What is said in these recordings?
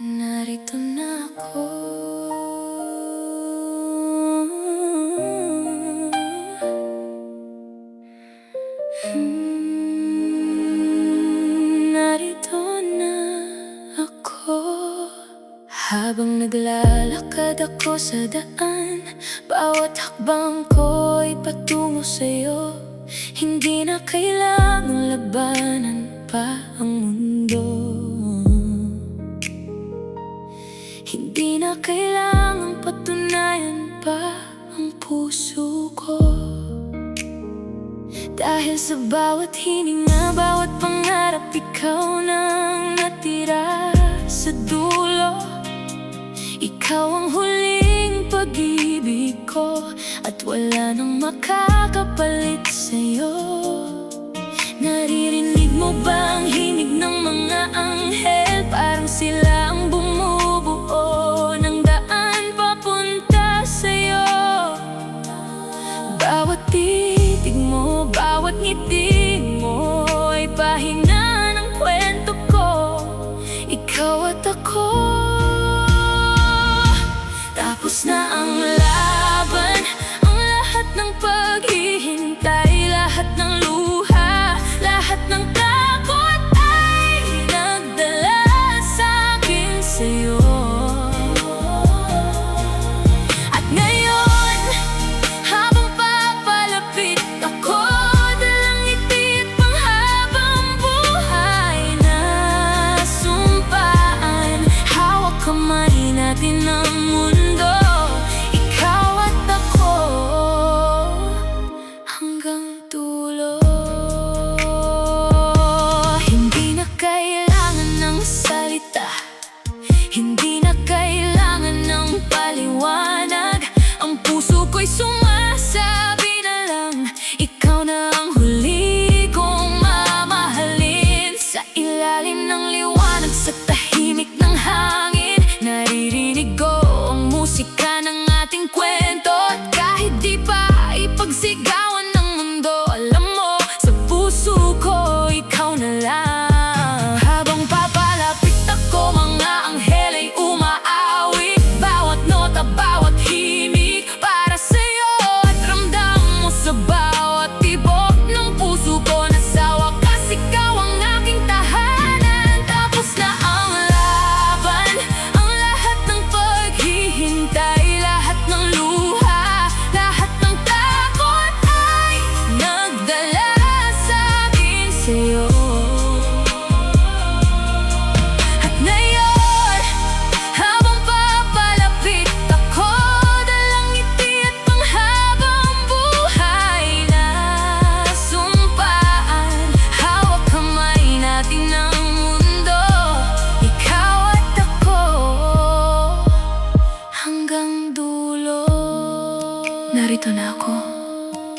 Narito na ako. Narito na ako. Habang naglalakad ako sa daan, bawat hakbang ko'y patungo sa'yo. Hindi na kailangang labanan pa ang mundo. Hindi na kailangang patunayan pa ang puso ko. Dahil sa bawat hininga, bawat pangarap, ikaw nang natira sa dulo. Ikaw ang huling pag-ibig ko, at wala nang makakapalit sa'yo. Naririnig mo ba ang himig ng mga anghel? Parang sila ang bumubuo ng daan papunta sa'yo. Bawat titig mo, bawat ngiti mo ay pahina ng kwento ko. Ikaw at ako. Tapos na ang laban, ang lahat ng paghihintay, lahat ng luha, lahat ng takot ay nagdala sa'kin sa'yo. At ngayon, habang papalapit ako, dalang ngiti at panghabang buhay na sumpaan. Hawak kamay natin ang mundo, ikaw at ako, hanggang dulo. Hindi na kailangan ng salita, hindi na kailangan ng paliwanag. Ang puso ko'y sumasabi na lang, ikaw na ang huli kong mamahalin. Sa ilalim ng liwanag, sa tahimik ng hangin, naririnig ko ang musika ng ating kwento. At kahit di pa ipagsigawan ng mundo, alam mo, sa puso ko, ikaw na lang. Habang papalapit ako, mga anghel ay umaawit. Bawat nota, bawat himig para sa'yo. At ramdam mo sa bawat tibok ng puso ko na sa wakas ikaw ang aking tahanan. Tapos na ang laban, ang lahat ng paghihintay, lahat ng luha, lahat ng takot ay nagdala sa'kin sa'yo. At ngayon, habang papalapit ako, dalang ngiti at panghabang buhay na sumpaan. Hawak kamay natin ang mundo, ikaw at ako, hanggang dulo. Narito na ako,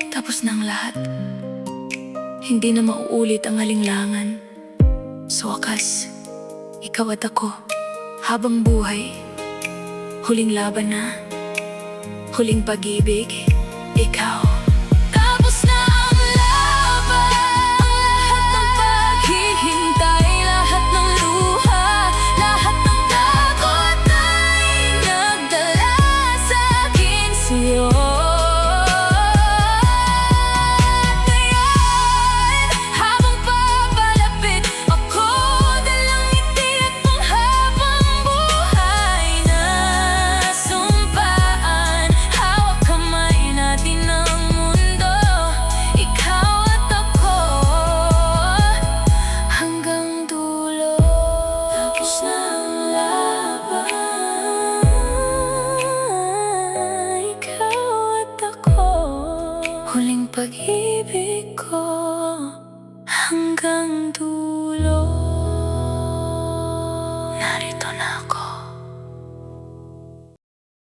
tapos na ang lahat. Hindi na mauulit ang alinlangan. Sa wakas, ikaw at ako, habang buhay. Huling laban na, huling pag-ibig, ikaw. Tapos na ang laban, ang lahat ng paghihintay, lahat ng luha, lahat ng takot ay nagdala sa'kin sa'yo. Habang papalapit ako, dalang ngiti at panghabang buhay na sumpaan. Hawak kamay natin ang mundo, ikaw at ako, hanggang dulo. Tapos na ang laban, ikaw at ako, huling pag-ibig ko, hanggang dulo.